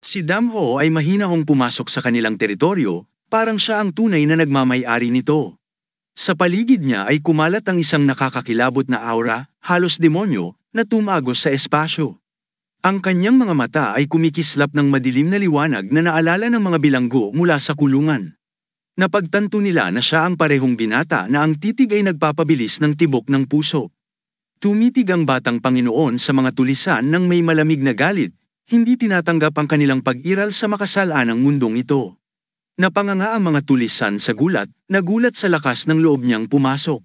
Si Damho ay mahinahong pumasok sa kanilang teritoryo, parang siya ang tunay na nagmamay-ari nito. Sa paligid niya ay kumalat ang isang nakakakilabot na aura, halos demonyo, na tumagos sa espasyo. Ang kanyang mga mata ay kumikislap ng madilim na liwanag na naalala ng mga bilanggo mula sa kulungan. Napagtanto nila na siya ang parehong binata na ang titig ay nagpapabilis ng tibok ng puso. Tumitig ang batang Panginoon sa mga tulisan ng may malamig na galit, hindi tinatanggap ang kanilang pag-iral sa makasalanang mundong ito. Napanganga ang mga tulisan sa gulat, nagulat sa lakas ng loob niyang pumasok.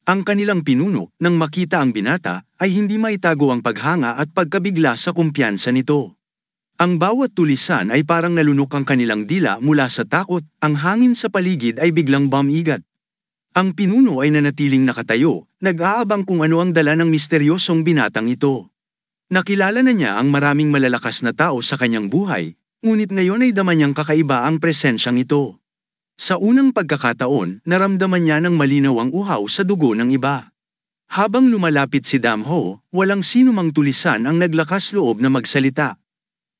Ang kanilang pinuno, nang makita ang binata, ay hindi maitago ang paghanga at pagkabigla sa kumpiyansa nito. Ang bawat tulisan ay parang nalunok ang kanilang dila mula sa takot, ang hangin sa paligid ay biglang bumigat. Ang pinuno ay nanatiling nakatayo, nag-aabang kung ano ang dala ng misteryosong binatang ito. Nakilala na niya ang maraming malalakas na tao sa kanyang buhay, ngunit ngayon ay dama niyang kakaiba ang presensyang ito. Sa unang pagkakataon, naramdaman niya ng malinaw ang uhaw sa dugo ng iba. Habang lumalapit si Damho, walang sinumang tulisan ang naglakas loob na magsalita.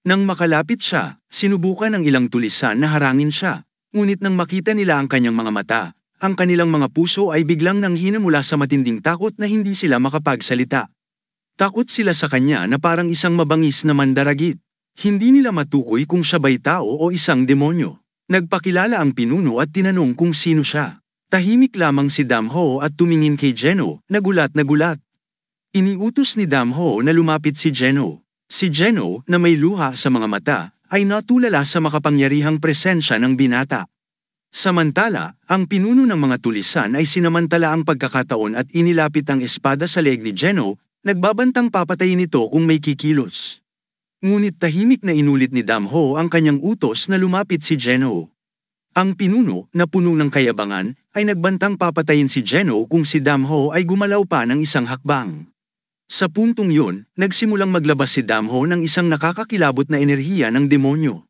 Nang makalapit siya, sinubukan ng ilang tulisan na harangin siya, ngunit nang makita nila ang kanyang mga mata, ang kanilang mga puso ay biglang nanghina mula sa matinding takot na hindi sila makapagsalita. Takot sila sa kanya na parang isang mabangis na mandaragit. Hindi nila matukoy kung siya ba'y tao o isang demonyo. Nagpakilala ang pinuno at tinanong kung sino siya. Tahimik lamang si Damho at tumingin kay Geno, nagulat na gulat. Iniutos ni Damho na lumapit si Geno. Si Geno, na may luha sa mga mata, ay natulala sa makapangyarihang presensya ng binata. Samantala, ang pinuno ng mga tulisan ay sinamantala ang pagkakataon at inilapit ang espada sa leeg ni Geno, nagbabantang papatayin ito kung may kikilos. Ngunit tahimik na inulit ni Damho ang kanyang utos na lumapit si Geno. Ang pinuno, na puno ng kayabangan, ay nagbantang papatayin si Geno kung si Damho ay gumalaw pa ng isang hakbang. Sa puntong yun, nagsimulang maglabas si Damho ng isang nakakakilabot na enerhiya ng demonyo.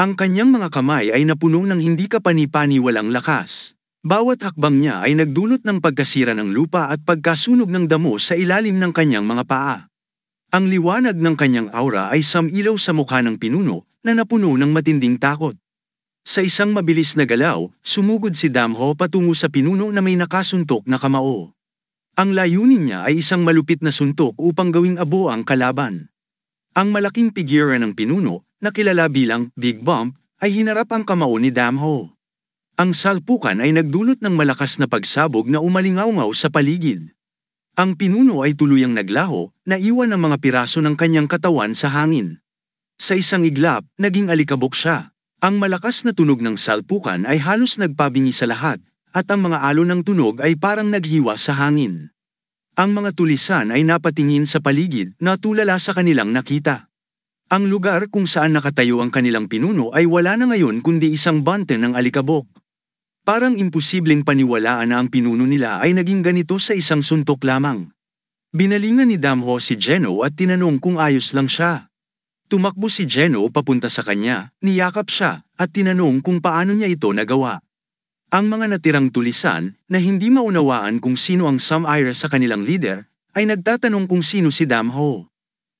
Ang kanyang mga kamay ay napuno ng hindi kapani-paniwalang lakas. Bawat hakbang niya ay nagdulot ng pagkasira ng lupa at pagkasunog ng damo sa ilalim ng kanyang mga paa. Ang liwanag ng kanyang aura ay samilaw sa mukha ng pinuno na napuno ng matinding takot. Sa isang mabilis na galaw, sumugod si Damho patungo sa pinuno na may nakasuntok na kamao. Ang layunin niya ay isang malupit na suntok upang gawing abo ang kalaban. Ang malaking figura ng pinuno, na kilala bilang Big Bump, ay hinarap ang kamao ni Damho. Ang salpukan ay nagdulot ng malakas na pagsabog na umalingaw-ngaw sa paligid. Ang pinuno ay tuluyang naglaho, naiwan ang mga piraso ng kanyang katawan sa hangin. Sa isang iglap, naging alikabok siya. Ang malakas na tunog ng salpukan ay halos nagpabingi sa lahat, at ang mga alon ng tunog ay parang naghiwa sa hangin. Ang mga tulisan ay napatingin sa paligid na tulala sa kanilang nakita. Ang lugar kung saan nakatayo ang kanilang pinuno ay wala na ngayon kundi isang bante ng alikabok. Parang imposibleng paniwalaan na ang pinuno nila ay naging ganito sa isang suntok lamang. Binalingan ni Damho si Geno at tinanong kung ayos lang siya. Tumakbo si Geno papunta sa kanya, niyakap siya, at tinanong kung paano niya ito nagawa. Ang mga natirang tulisan, na hindi maunawaan kung sino ang Samira sa kanilang leader, ay nagtatanong kung sino si Damho.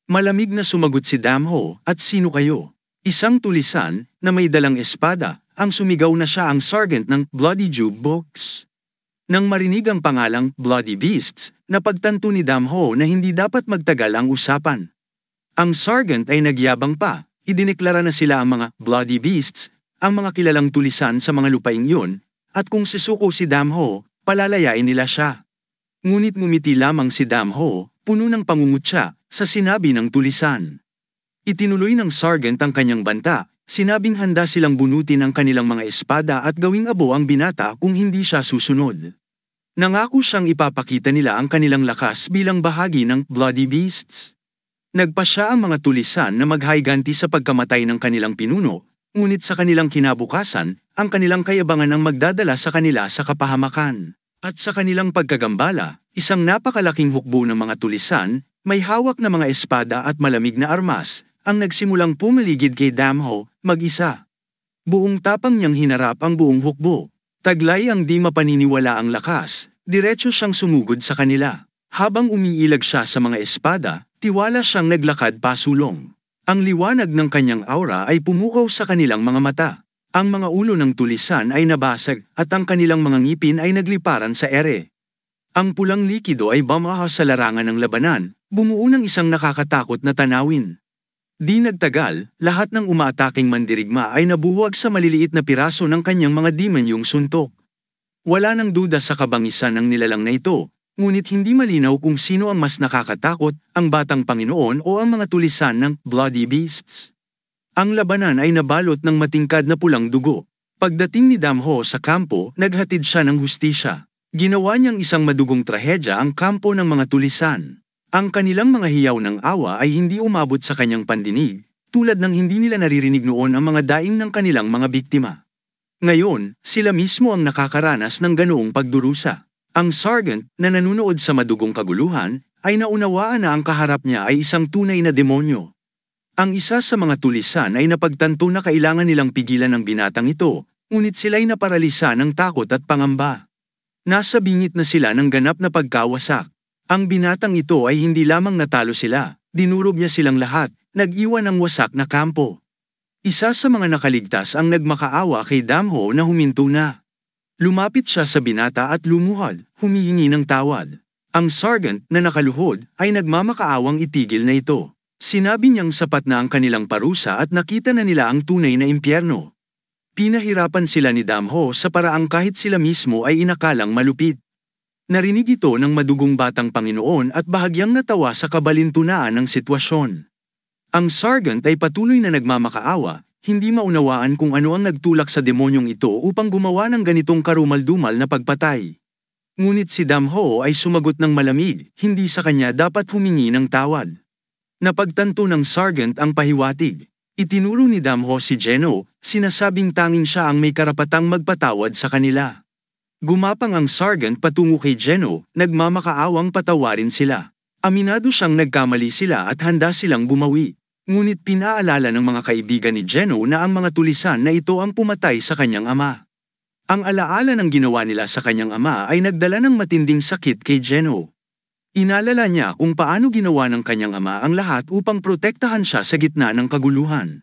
Malamig na sumagot si Damho, at sino kayo? Isang tulisan, na may dalang espada, ang sumigaw na siya ang sergeant ng Bloody Jukebox. Nang marinig ang pangalang Bloody Beasts, napagtanto ni Damho na hindi dapat magtagal ang usapan. Ang sergeant ay nagyabang pa, idineklara na sila ang mga Bloody Beasts, ang mga kilalang tulisan sa mga lupaing yun, at kung sisuko si Damho, palalayain nila siya. Ngunit ngumiti lamang si Damho, puno ng pangungutya, sa sinabi ng tulisan. Itinuloy ng sergeant ang kanyang banta. Sinabing handa silang bunutin ang kanilang mga espada at gawing abo ang binata kung hindi siya susunod. Nangako siyang ipapakita nila ang kanilang lakas bilang bahagi ng Bloody Beasts. Nagpasya ang mga tulisan na maghahiganti sa pagkamatay ng kanilang pinuno, ngunit sa kanilang kinabukasan, ang kanilang kayabangan ang magdadala sa kanila sa kapahamakan. At sa kanilang pagkagambala, isang napakalaking hukbo ng mga tulisan, may hawak na mga espada at malamig na armas, ang nagsimulang pumaligid kay Damho, mag-isa. Buong tapang niyang hinarap ang buong hukbo. Taglay ang di mapaniniwala ang lakas, diretso siyang sumugod sa kanila. Habang umiilag siya sa mga espada, tiwala siyang naglakad pasulong. Ang liwanag ng kanyang aura ay pumukaw sa kanilang mga mata. Ang mga ulo ng tulisan ay nabasag at ang kanilang mga ngipin ay nagliparan sa ere. Ang pulang likido ay bumaha sa larangan ng labanan, bumuo ng isang nakakatakot na tanawin. Di nagtagal, lahat ng umaataking mandirigma ay nabuwag sa maliliit na piraso ng kanyang mga demonyong suntok. Wala nang duda sa kabangisan ng nilalang na ito, ngunit hindi malinaw kung sino ang mas nakakatakot, ang batang Panginoon o ang mga tulisan ng Bloody Beasts. Ang labanan ay nabalot ng matingkad na pulang dugo. Pagdating ni Damho sa kampo, naghatid siya ng hustisya. Ginawa niyang isang madugong trahedya ang kampo ng mga tulisan. Ang kanilang mga hiyaw ng awa ay hindi umabot sa kanyang pandinig, tulad ng hindi nila naririnig noon ang mga daing ng kanilang mga biktima. Ngayon, sila mismo ang nakakaranas ng ganoong pagdurusa. Ang sergeant na nanunood sa madugong kaguluhan ay naunawaan na ang kaharap niya ay isang tunay na demonyo. Ang isa sa mga tulisan ay napagtanto na kailangan nilang pigilan ang binatang ito, ngunit sila'y naparalisa ng takot at pangamba. Nasa bingit na sila ng ganap na pagkawasak. Ang binatang ito ay hindi lamang natalo sila, dinurog niya silang lahat, nag-iwan ng wasak na kampo. Isa sa mga nakaligtas ang nagmakaawa kay Damho na huminto na. Lumapit siya sa binata at lumuhod, humihingi ng tawad. Ang sergeant na nakaluhod ay nagmamakaawang itigil na ito. Sinabi niyang sapat na ang kanilang parusa at nakita na nila ang tunay na impyerno. Pinahirapan sila ni Damho sa paraang kahit sila mismo ay inakalang malupit. Narinig ito ng madugong batang Panginoon at bahagyang natawa sa kabalintunaan ng sitwasyon. Ang sergeant ay patuloy na nagmamakaawa, hindi maunawaan kung ano ang nagtulak sa demonyong ito upang gumawa ng ganitong karumal-dumal na pagpatay. Ngunit si Damho ay sumagot ng malamig, hindi sa kanya dapat humingi ng tawad. Napagtanto ng sergeant ang pahiwatig. Itinuro ni Damho si Geno, sinasabing tanging siya ang may karapatang magpatawad sa kanila. Gumapang ang sergeant patungo kay Geno, nagmamakaawang patawarin sila. Aminado siyang nagkamali sila at handa silang bumawi. Ngunit pinaalala ng mga kaibigan ni Geno na ang mga tulisan na ito ang pumatay sa kanyang ama. Ang alaala ng ginawa nila sa kanyang ama ay nagdala ng matinding sakit kay Geno. Inalala niya kung paano ginawa ng kanyang ama ang lahat upang protektahan siya sa gitna ng kaguluhan.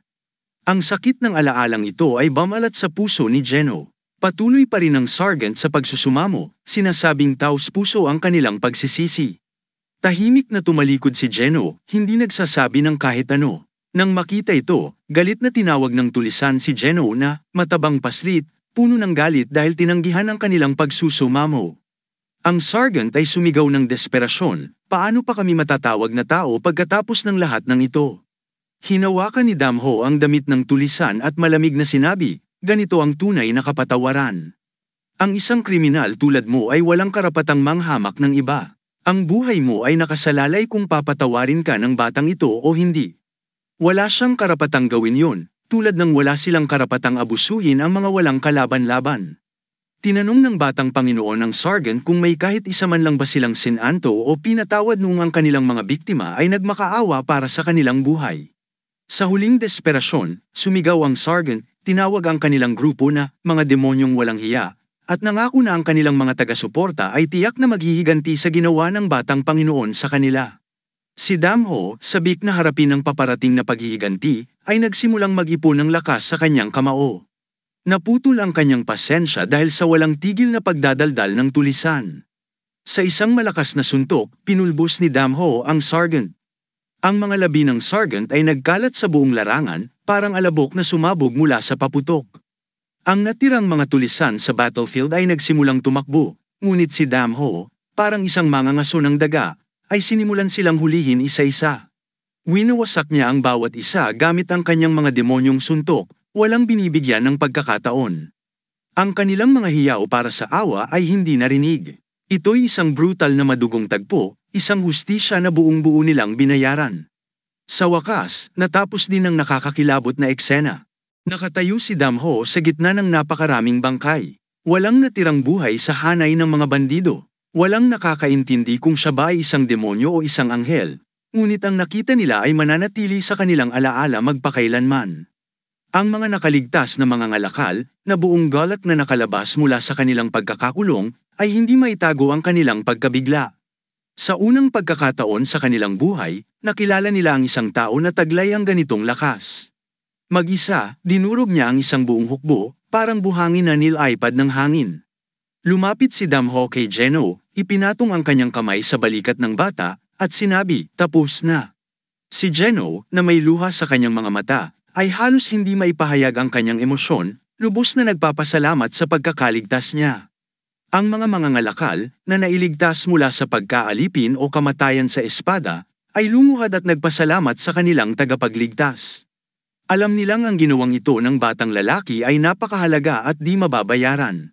Ang sakit ng alaalang ito ay bumalat sa puso ni Geno. Patuloy pa rin ang sergeant sa pagsusumamo, sinasabing taos-puso ang kanilang pagsisisi. Tahimik na tumalikod si Geno, hindi nagsasabi ng kahit ano. Nang makita ito, galit na tinawag ng tulisan si Geno na matabang paslit, puno ng galit dahil tinanggihan ang kanilang pagsusumamo. Ang sergeant ay sumigaw ng desperasyon, paano pa kami matatawag na tao pagkatapos ng lahat ng ito? Hinawakan ni Damho ang damit ng tulisan at malamig na sinabi, ganito ang tunay na kapatawaran. Ang isang kriminal tulad mo ay walang karapatang manghamak ng iba. Ang buhay mo ay nakasalalay kung papatawarin ka ng batang ito o hindi. Wala siyang karapatang gawin yon, tulad ng wala silang karapatang abusuhin ang mga walang kalaban-laban. Tinanong ng batang Panginoon ang sergeant kung may kahit isa man lang ba silang sinanto o pinatawad noong ang kanilang mga biktima ay nagmakaawa para sa kanilang buhay. Sa huling desperasyon, sumigaw ang sergeant, tinawag ang kanilang grupo na mga demonyong walang hiya, at nangako na ang kanilang mga taga-suporta ay tiyak na maghihiganti sa ginawa ng batang Panginoon sa kanila. Si Damho, sabik na harapin ang paparating na paghihiganti, ay nagsimulang mag-ipon ng lakas sa kanyang kamao. Naputol ang kanyang pasensya dahil sa walang tigil na pagdadaldal ng tulisan. Sa isang malakas na suntok, pinulbos ni Damho ang sergeant. Ang mga labi ng sergeant ay nagkalat sa buong larangan, parang alabok na sumabog mula sa paputok. Ang natirang mga tulisan sa battlefield ay nagsimulang tumakbo, ngunit si Damho, parang isang mangangaso ng daga, ay sinimulan silang hulihin isa-isa. Winawasak niya ang bawat isa gamit ang kanyang mga demonyong suntok, walang binibigyan ng pagkakataon. Ang kanilang mga hiyaw para sa awa ay hindi narinig. Ito'y isang brutal na madugong tagpo, isang hustisya na buong-buo nilang binayaran. Sa wakas, natapos din ang nakakakilabot na eksena. Nakatayo si Damho sa gitna ng napakaraming bangkay. Walang natirang buhay sa hanay ng mga bandido. Walang nakakaintindi kung siya ba ay isang demonyo o isang anghel. Ngunit ang nakita nila ay mananatili sa kanilang alaala magpakailanman. Ang mga nakaligtas na mga ngalakal, na buong galak na nakalabas mula sa kanilang pagkakakulong, ay hindi maitago ang kanilang pagkabigla. Sa unang pagkakataon sa kanilang buhay, nakilala nila ang isang tao na taglay ang ganitong lakas. Mag-isa, dinurog niya ang isang buong hukbo, parang buhangin na nilipad ng hangin. Lumapit si Damho kay Geno, ipinatong ang kanyang kamay sa balikat ng bata, at sinabi, "Tapos na." Si Geno, na may luha sa kanyang mga mata, ay halos hindi maipahayag ang kanyang emosyon, lubos na nagpapasalamat sa pagkakaligtas niya. Ang mga mangangalakal, na nailigtas mula sa pagkaalipin o kamatayan sa espada, ay lumuhad at nagpasalamat sa kanilang tagapagligtas. Alam nilang ang ginawang ito ng batang lalaki ay napakahalaga at di mababayaran.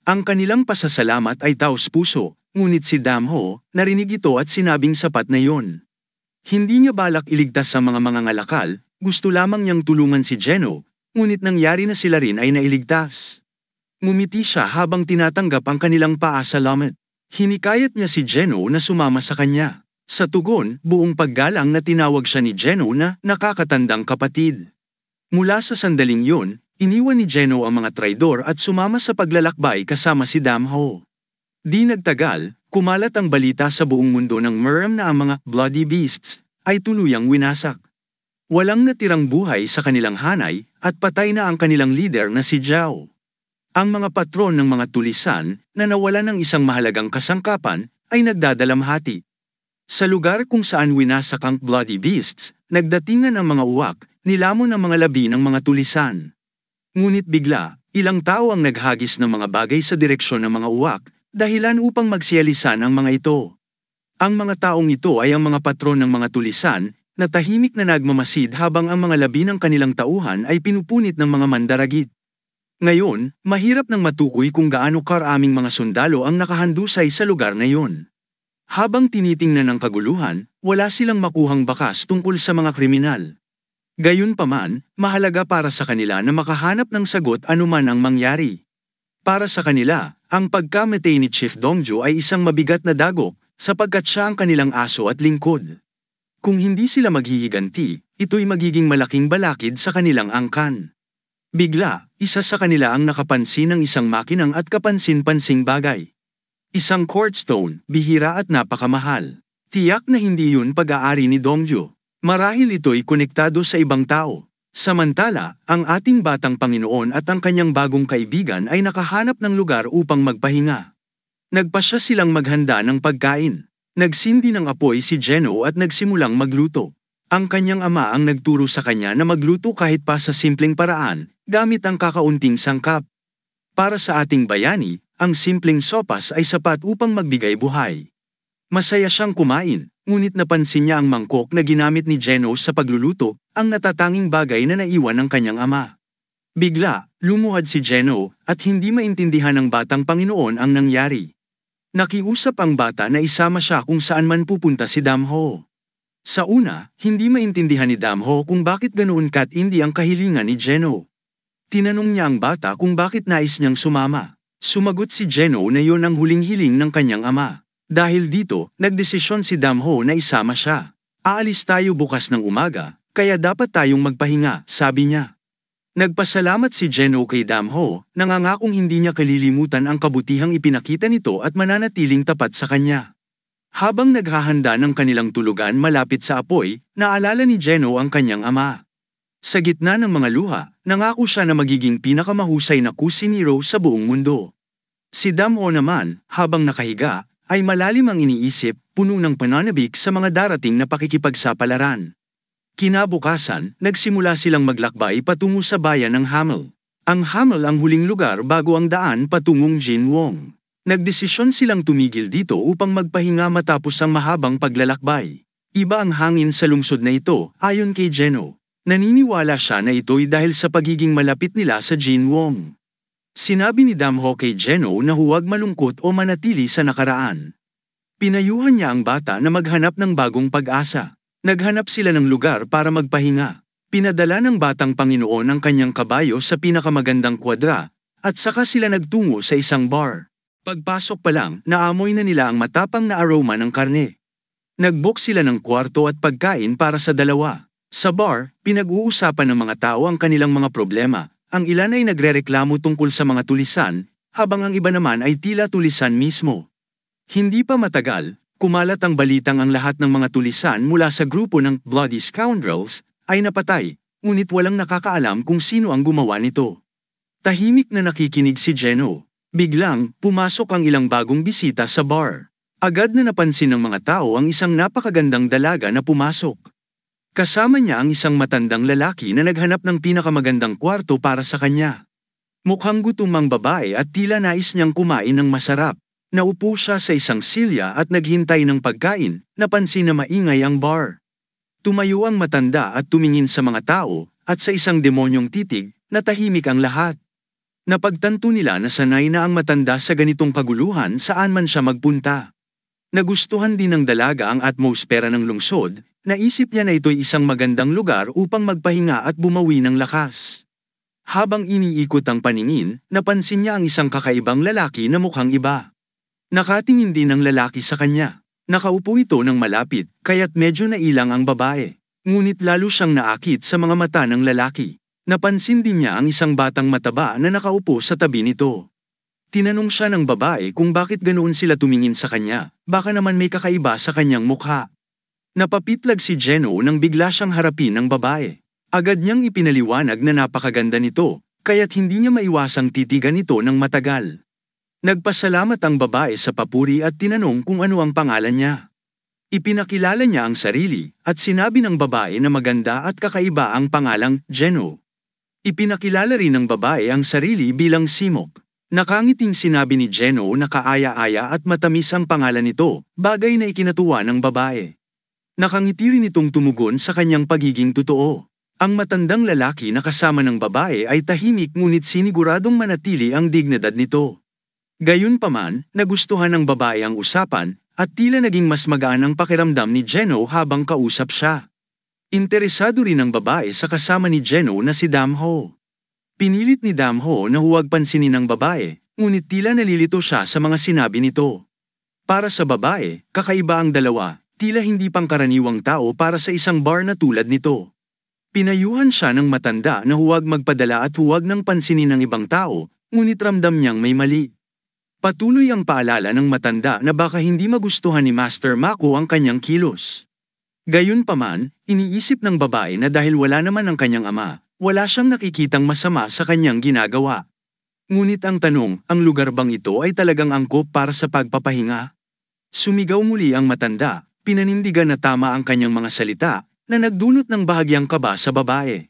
Ang kanilang pasasalamat ay taos-puso, ngunit si Damho, narinig ito at sinabing sapat na yon. Hindi niya balak iligtas ang mga mangangalakal, gusto lamang niyang tulungan si Geno, ngunit nangyari na sila rin ay nailigtas. Ngumiti siya habang tinatanggap ang kanilang paasalamat. Hinikayat niya si Geno na sumama sa kanya. Sa tugon, buong paggalang na tinawag siya ni Geno na nakakatandang kapatid. Mula sa sandaling yun, iniwan ni Geno ang mga traidor at sumama sa paglalakbay kasama si Damho. Di nagtagal, kumalat ang balita sa buong mundo ng Meruem na ang mga bloody beasts ay tuluyang winasak. Walang natirang buhay sa kanilang hanay at patay na ang kanilang leader na si Zhao. Ang mga patron ng mga tulisan na nawalan ng isang mahalagang kasangkapan ay nagdadalamhati. Sa lugar kung saan winasak ang bloody beasts, nagdatingan ang mga uwak, nilamon ang mga labi ng mga tulisan. Ngunit bigla, ilang tao ang naghagis ng mga bagay sa direksyon ng mga uwak, dahilan upang magsiyalisan ang mga ito. Ang mga taong ito ay ang mga patron ng mga tulisan, na tahimik na nagmamasid habang ang mga labi ng kanilang tauhan ay pinupunit ng mga mandaragit. Ngayon, mahirap nang matukoy kung gaano karaming mga sundalo ang nakahandusay sa lugar na iyon. Habang tinitingnan ang kaguluhan, wala silang makuhang bakas tungkol sa mga kriminal. Gayunpaman, mahalaga para sa kanila na makahanap ng sagot anuman ang mangyari. Para sa kanila, ang pagkamatay ni Chief Dongju ay isang mabigat na dagok, sapagkat siya ang kanilang aso at lingkod. Kung hindi sila maghihiganti, ito'y magiging malaking balakid sa kanilang angkan. Bigla, isa sa kanila ang nakapansin ng isang makinang at kapansin-pansing bagay. Isang quartzstone, bihira at napakamahal. Tiyak na hindi yun pag-aari ni Dongju. Marahil ito'y konektado sa ibang tao. Samantala, ang ating batang Panginoon at ang kanyang bagong kaibigan ay nakahanap ng lugar upang magpahinga. Nagpasya silang maghanda ng pagkain. Nagsindi ng apoy si Geno at nagsimulang magluto. Ang kanyang ama ang nagturo sa kanya na magluto kahit pa sa simpleng paraan, gamit ang kakaunting sangkap. Para sa ating bayani, ang simpleng sopas ay sapat upang magbigay buhay. Masaya siyang kumain, ngunit napansin niya ang mangkok na ginamit ni Geno sa pagluluto, ang natatanging bagay na naiwan ng kanyang ama. Bigla, lumuhad si Geno at hindi maintindihan ng batang Panginoon ang nangyari. Nakiusap ang bata na isama siya kung saan man pupunta si Damho. Sa una, hindi maintindihan ni Damho kung bakit ganoon katindi ang kahilingan ni Geno. Tinanong niya ang bata kung bakit nais niyang sumama. Sumagot si Geno na yon ang huling hiling ng kanyang ama. Dahil dito, nagdesisyon si Damho na isama siya. Aalis tayo bukas ng umaga, kaya dapat tayong magpahinga, sabi niya. Nagpasalamat si Geno kay Damho, nangangakong hindi niya kalilimutan ang kabutihang ipinakita nito at mananatiling tapat sa kanya. Habang naghahanda ng kanilang tulugan malapit sa apoy, naalala ni Geno ang kanyang ama. Sa gitna ng mga luha, nangako siya na magiging pinakamahusay na kusinero sa buong mundo. Si Damho naman, habang nakahiga, ay malalim ang iniisip, puno ng pananabik sa mga darating na pakikipagsapalaran. Kinabukasan, nagsimula silang maglakbay patungo sa bayan ng Hamel. Ang Hamel ang huling lugar bago ang daan patungong Jinwon. Nagdesisyon silang tumigil dito upang magpahinga matapos ang mahabang paglalakbay. Iba ang hangin sa lungsod na ito, ayon kay Geno. Naniniwala siya na ito'y dahil sa pagiging malapit nila sa Jinwon. Sinabi ni Damho kay Geno na huwag malungkot o manatili sa nakaraan. Pinayuhan niya ang bata na maghanap ng bagong pag-asa. Naghanap sila ng lugar para magpahinga. Pinadala ng batang Panginoon ang kanyang kabayo sa pinakamagandang kwadra, at saka sila nagtungo sa isang bar. Pagpasok pa lang, naamoy na nila ang matapang na aroma ng karne. Nag-book sila ng kwarto at pagkain para sa dalawa. Sa bar, pinag-uusapan ng mga tao ang kanilang mga problema. Ang ilan ay nagrereklamo tungkol sa mga tulisan, habang ang iba naman ay tila tulisan mismo. Hindi pa matagal, Kumalat ang balitang ang lahat ng mga tulisan mula sa grupo ng Bloody Scoundrels ay napatay, ngunit walang nakakaalam kung sino ang gumawa nito. Tahimik na nakikinig si Geno. Biglang, pumasok ang ilang bagong bisita sa bar. Agad na napansin ng mga tao ang isang napakagandang dalaga na pumasok. Kasama niya ang isang matandang lalaki na naghanap ng pinakamagandang kwarto para sa kanya. Mukhang gutom ang babae at tila nais niyang kumain ng masarap. Naupo siya sa isang silya at naghintay ng pagkain, napansin na maingay ang bar. Tumayo ang matanda at tumingin sa mga tao, at sa isang demonyong titig, natahimik ang lahat. Napagtanto nila na sanay na ang matanda sa ganitong kaguluhan saan man siya magpunta. Nagustuhan din ng dalaga ang atmosfera ng lungsod, naisip niya na ito'y isang magandang lugar upang magpahinga at bumawi ng lakas. Habang iniikot ang paningin, napansin niya ang isang kakaibang lalaki na mukhang iba. Nakatingin din ang lalaki sa kanya. Nakaupo ito ng malapit, kaya't medyo nailang ang babae. Ngunit lalo siyang naakit sa mga mata ng lalaki. Napansin din niya ang isang batang mataba na nakaupo sa tabi nito. Tinanong siya ng babae kung bakit ganoon sila tumingin sa kanya, baka naman may kakaiba sa kanyang mukha. Napapitlag si Geno nang bigla siyang harapin ng babae. Agad niyang ipinaliwanag na napakaganda nito, kaya't hindi niya maiwasang titigan ito ng matagal. Nagpasalamat ang babae sa papuri at tinanong kung ano ang pangalan niya. Ipinakilala niya ang sarili at sinabi ng babae na maganda at kakaiba ang pangalang Geno. Ipinakilala rin ng babae ang sarili bilang Simok. Nakangiting sinabi ni Geno na kaaya-aya at matamis ang pangalan nito, bagay na ikinatuwa ng babae. Nakangiti rin itong tumugon sa kanyang pagiging totoo. Ang matandang lalaki na kasama ng babae ay tahimik ngunit siniguradong manatili ang dignidad nito. Gayunpaman, nagustuhan ng babae ang usapan, at tila naging mas magaan ang pakiramdam ni Geno habang kausap siya. Interesado rin ang babae sa kasama ni Geno na si Damho. Pinilit ni Damho na huwag pansinin ng babae, ngunit tila nalilito siya sa mga sinabi nito. Para sa babae, kakaiba ang dalawa, tila hindi pangkaraniwang tao para sa isang bar na tulad nito. Pinayuhan siya ng matanda na huwag magpadala at huwag nang pansinin ng ibang tao, ngunit ramdam niyang may mali. Patuloy ang paalala ng matanda na baka hindi magustuhan ni Master Mako ang kanyang kilos. Gayunpaman, iniisip ng babae na dahil wala naman ang kanyang ama, wala siyang nakikitang masama sa kanyang ginagawa. Ngunit ang tanong, ang lugar bang ito ay talagang angkop para sa pagpapahinga? Sumigaw muli ang matanda, pinanindigan na tama ang kanyang mga salita, na nagdulot ng bahagyang kaba sa babae.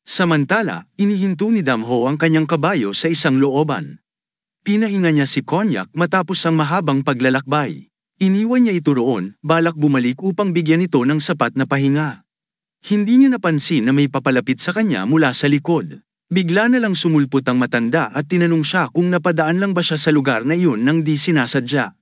Samantala, inihinto ni Damho ang kanyang kabayo sa isang looban. Pinahinga niya si Konyak matapos ang mahabang paglalakbay. Iniwan niya ito roon, balak bumalik upang bigyan ito ng sapat na pahinga. Hindi niya napansin na may papalapit sa kanya mula sa likod. Bigla na lang sumulpot ang matanda at tinanong siya kung napadaan lang ba siya sa lugar na iyon nang di sinasadya.